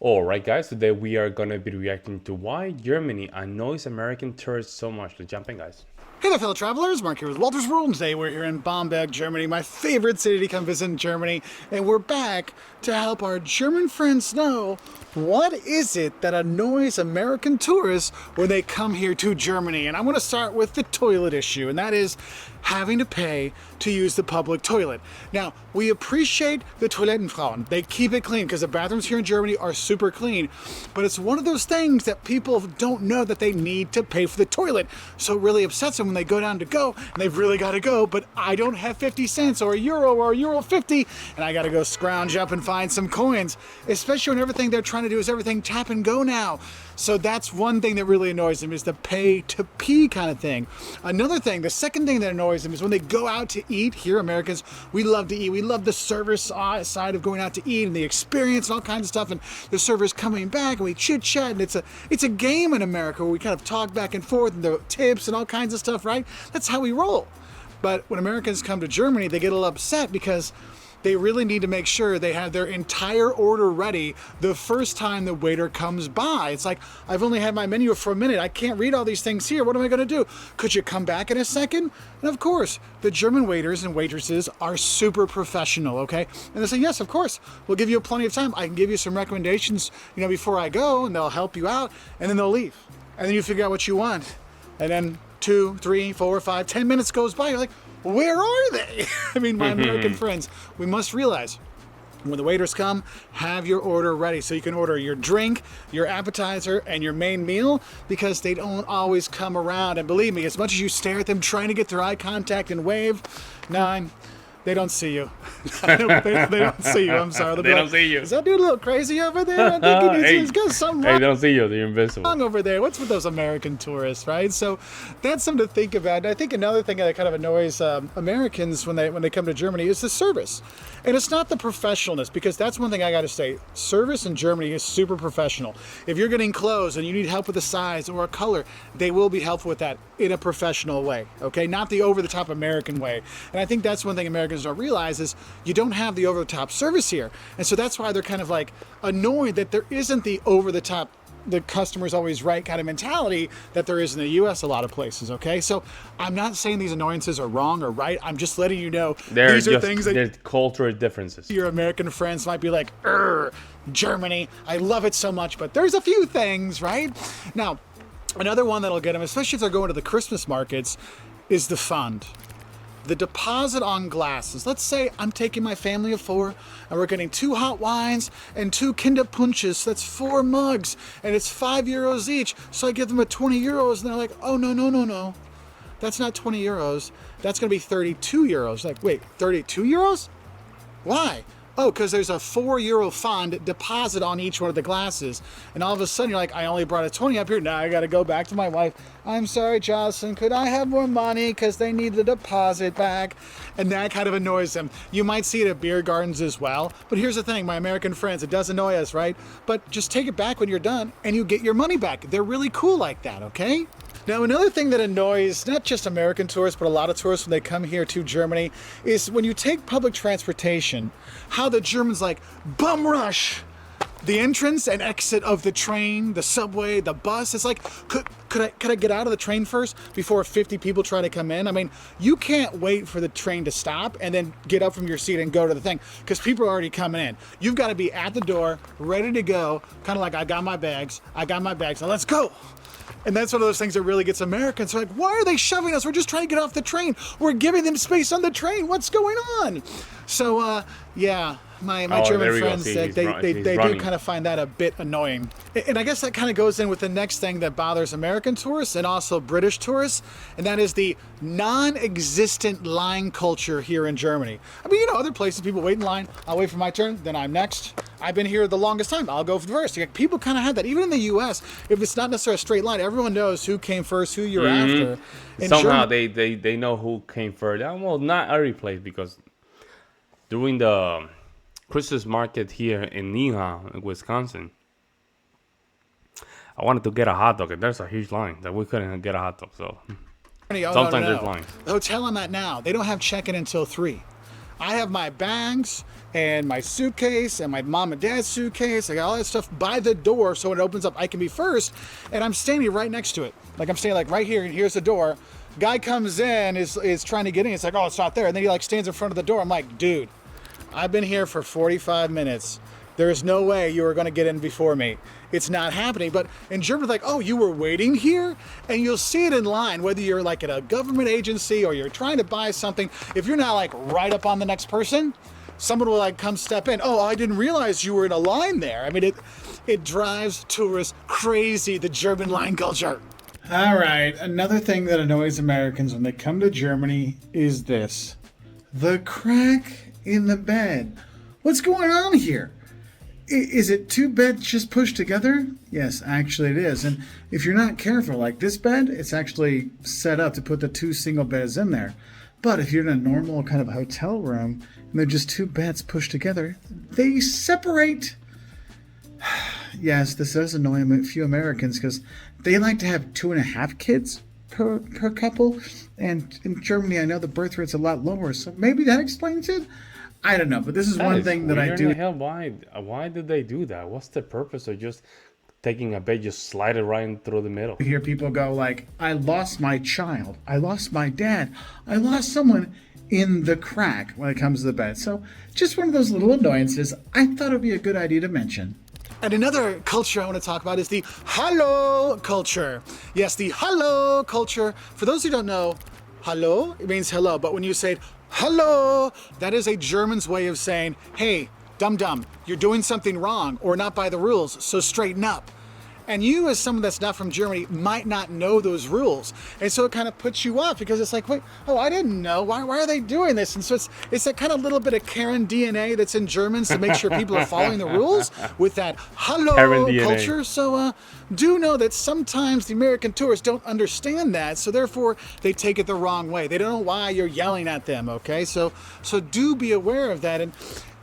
Alright guys, today we are gonna be reacting to why Germany annoys American tourists so much. Let's jump in, guys. Hey there, fellow travelers. Mark here with Walter's World, and today we're here in Bamberg, Germany, my favorite city to come visit in Germany, and we're back to help our German friends know what is it that annoys American tourists when they come here to Germany. And I want to start with the toilet issue, and that is having to pay to use the public toilet. Now, we appreciate the Toilettenfrauen. They keep it clean because the bathrooms here in Germany are super clean, but it's one of those things that people don't know that they need to pay for the toilet. So it really upsets them when they go down to go, and they've really got to go, but I don't have 50 cents or a euro 50, and I got to go scrounge up and find some coins, especially when everything they're trying to do is everything tap and go now. So that's one thing that really annoys them, is the pay to pee kind of thing. Another thing, the second thing that annoys them is when they go out to eat. Here, Americans, we love to eat. We love the service side of going out to eat and the experience and all kinds of stuff. And the server's coming back and we chit chat, and it's a game in America where we kind of talk back and forth and the tips and all kinds of stuff, right? That's how we roll. But when Americans come to Germany, they get a little upset because they really need to make sure they have their entire order ready the first time the waiter comes by. It's like, I've only had my menu for a minute. I can't read all these things here. What am I going to do? Could you come back in a second? And of course, the German waiters and waitresses are super professional, okay? And they say, yes, of course. We'll give you plenty of time. I can give you some recommendations, before I go, and they'll help you out, and then they'll leave. And then you figure out what you want. And then 2, 3, 4, 5, 10 minutes goes by. You're like, where are they? I mean, my American friends, we must realize when the waiters come, have your order ready so you can order your drink, your appetizer, and your main meal, because they don't always come around. And believe me, as much as you stare at them trying to get their eye contact and wave, they don't see you. they don't see you. I'm sorry. They don't see you. Is that dude a little crazy over there? I think he's got something wrong. They don't see you. They're invisible. Over there. What's with those American tourists, right? So that's something to think about. And I think another thing that kind of annoys Americans when they come to Germany is the service. And it's not the professionalness, because that's one thing I got to say. Service in Germany is super professional. If you're getting clothes and you need help with a size or a color, they will be helpful with that in a professional way, okay? Not the over-the-top American way. And I think that's one thing Americans don't realize, is you don't have the over-the-top service here. And so that's why they're kind of like annoyed that there isn't the over-the-top, the customer's always right kind of mentality that there is in the US a lot of places, okay? So I'm not saying these annoyances are wrong or right. I'm just letting you know these are things that there's cultural differences. Your American friends might be like, Germany, I love it so much, but there's a few things, right? Now, another one that'll get them, especially if they're going to the Christmas markets, is the fund. The deposit on glasses. Let's say I'm taking my family of 4 and we're getting 2 hot wines and 2 Kinderpunches. That's 4 mugs and it's €5 each. So I give them a 20 euros and they're like, oh, no. That's not 20 euros. That's going to be 32 euros. Like, wait, 32 euros? Why? Oh, because there's a €4 fund deposit on each one of the glasses. And all of a sudden you're like, I only brought a 20 up here. Now I got to go back to my wife. I'm sorry, Jocelyn, could I have more money? Because they need the deposit back. And that kind of annoys them. You might see it at beer gardens as well. But here's the thing, my American friends, it does annoy us, right? But just take it back when you're done and you get your money back. They're really cool like that, okay? Now, another thing that annoys not just American tourists, but a lot of tourists when they come here to Germany, is when you take public transportation, how the Germans like bum rush the entrance and exit of the train, the subway, the bus. It's like, could I get out of the train first before 50 people try to come in? I mean, you can't wait for the train to stop and then get up from your seat and go to the thing, because people are already coming in. You've got to be at the door, ready to go, kind of like, I got my bags, now let's go. And that's one of those things that really gets Americans. They're like, why are they shoving us? We're just trying to get off the train. We're giving them space on the train. What's going on? So, yeah, my German friends, they do kind of find that a bit annoying. And I guess that kind of goes in with the next thing that bothers American tourists and also British tourists, and that is the non-existent line culture here in Germany. I mean, other places people wait in line. I'll wait for my turn, then I'm next. I've been here the longest time. I'll go first. People kind of have that. Even in the U.S., if it's not necessarily a straight line, everyone knows who came first, who you're after. In Somehow they know who came first. Well, not every place, because during the Christmas market here in Neha, Wisconsin, I wanted to get a hot dog, and there's a huge line that we couldn't get a hot dog. So sometimes there's lines. The hotel I'm at now, they don't have check-in until 3. I have my bags and my suitcase and my mom and dad's suitcase. I got all that stuff by the door, so when it opens up, I can be first. And I'm standing right next to it. Like I'm standing like right here, and here's the door. Guy comes in, is trying to get in. It's like, oh, it's not there. And then he like stands in front of the door. I'm like, dude, I've been here for 45 minutes. There is no way you are going to get in before me. It's not happening. But in Germany, like, oh, you were waiting here? And you'll see it in line, whether you're like at a government agency or you're trying to buy something. If you're not like right up on the next person, someone will like come step in. Oh, I didn't realize you were in a line there. I mean, it drives tourists crazy, the German line culture. All right, another thing that annoys Americans when they come to Germany is this. The crack in the bed. What's going on here? Is it two beds just pushed together? Yes, actually it is. And if you're not careful, like this bed, it's actually set up to put the two single beds in there. But if you're in a normal kind of hotel room and they're just two beds pushed together, they separate. Yes, this does annoy a few Americans because they like to have 2.5 kids per couple. And in Germany, I know the birth rate's a lot lower. So maybe that explains it. I don't know, but this is one thing that I do. Hell, why did they do that? What's the purpose of just taking a bed, just slide it right through the middle? Hear people go like, I lost my child, I lost my dad, I lost someone in the crack when it comes to the bed. So just one of those little annoyances I thought it would be a good idea to mention. And another culture I want to talk about is the hallo culture. Yes, the hallo culture. For those who don't know, hallo, it means hello, but when you say hallo, that is a German's way of saying, hey, dum-dum, you're doing something wrong or not by the rules, so straighten up. And you, as someone that's not from Germany, might not know those rules. And so it kind of puts you off because it's like, wait, oh, I didn't know. Why are they doing this? And so it's that kind of little bit of Karen DNA that's in Germans to make sure people are following the rules with that hallo culture. So do know that sometimes the American tourists don't understand that. So therefore, they take it the wrong way. They don't know why you're yelling at them, okay? So do be aware of that. And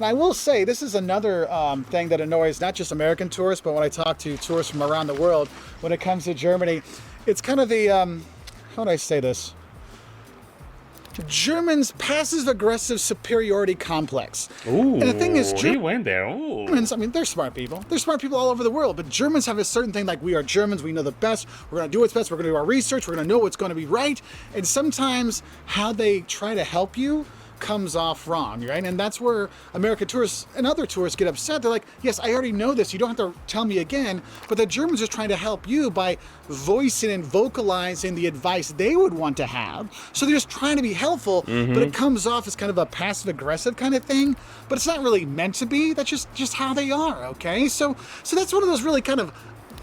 I will say, this is another thing that annoys not just American tourists, but when I talk to tourists from around the world, when it comes to Germany, it's kind of the, how do I say this? Germans' passive-aggressive superiority complex. Ooh, and the thing is, he went there. Ooh. Germans, I mean, they're smart people. They're smart people all over the world. But Germans have a certain thing like, we are Germans, we know the best, we're going to do what's best, we're going to do our research, we're going to know what's going to be right. And sometimes how they try to help you comes off wrong, right? And that's where American tourists and other tourists get upset. They're like, yes, I already know this. You don't have to tell me again. But the Germans are trying to help you by voicing and vocalizing the advice they would want to have. So they're just trying to be helpful, but it comes off as kind of a passive-aggressive kind of thing. But it's not really meant to be. That's just how they are, okay? So that's one of those really kind of,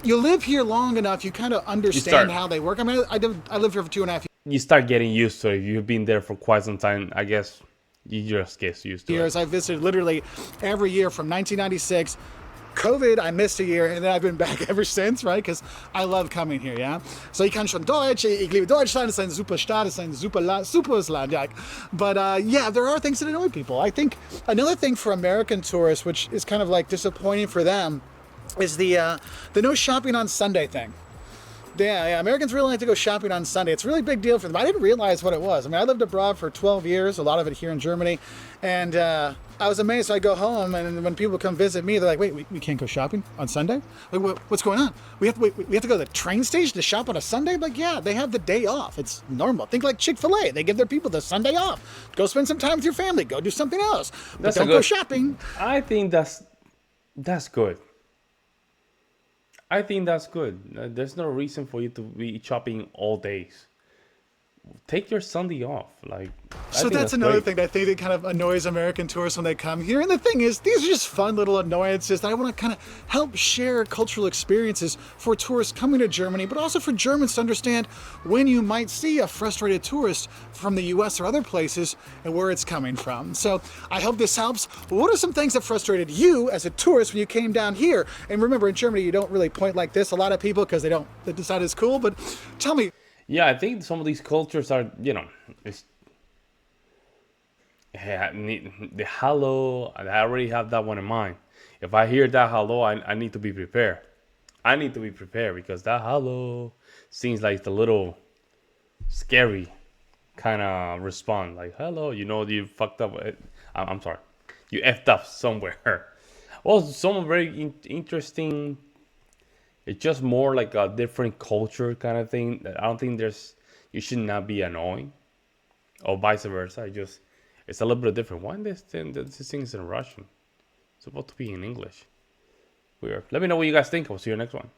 you live here long enough, you kind of understand how they work. I mean, I lived here for 2.5 years. You start getting used to it. You've been there for quite some time, I guess. You just get used to it. I visited literally every year from 1996. COVID, I missed a year, and then I've been back ever since, right? Because I love coming here, yeah? So ich kann schon Deutsch, ich liebe Deutschland, es ist ein super Staat, es ist ein super Land, yeah. But yeah, there are things that annoy people. I think another thing for American tourists, which is kind of like disappointing for them, is the no shopping on Sunday thing. Yeah, Americans really like to go shopping on Sunday. It's a really big deal for them. I didn't realize what it was. I mean, I lived abroad for 12 years, a lot of it here in Germany, and I was amazed. So I go home, and when people come visit me, they're like, wait, we can't go shopping on Sunday? Like, what's going on? We have to go to the train station to shop on a Sunday? I'm like, yeah, they have the day off. It's normal. Think like Chick-fil-A. They give their people the Sunday off. Go spend some time with your family. Go do something else. But don't go shopping. I think that's good. I think that's good. There's no reason for you to be shopping all days. Take your Sunday off. So that's another thing that I think that kind of annoys American tourists when they come here. And the thing is, these are just fun little annoyances that I want to kind of help share cultural experiences for tourists coming to Germany, but also for Germans to understand when you might see a frustrated tourist from the US or other places and where it's coming from. So I hope this helps. What are some things that frustrated you as a tourist when you came down here? And remember, in Germany, you don't really point like this. A lot of people, because they decide it's cool. But tell me. Yeah, I think some of these cultures are, it's, the hello, I already have that one in mind. If I hear that hello, I need to be prepared. I need to be prepared because that hello seems like the little scary kind of response. Like, hello, you fucked up. I'm sorry, you effed up somewhere. Well, some very interesting. It's just more like a different culture kind of thing. I don't think there's you should not be annoying or vice versa. It's a little bit different. Why this thing is in Russian? It's supposed to be in English. Weird. Let me know what you guys think. I'll see you next one.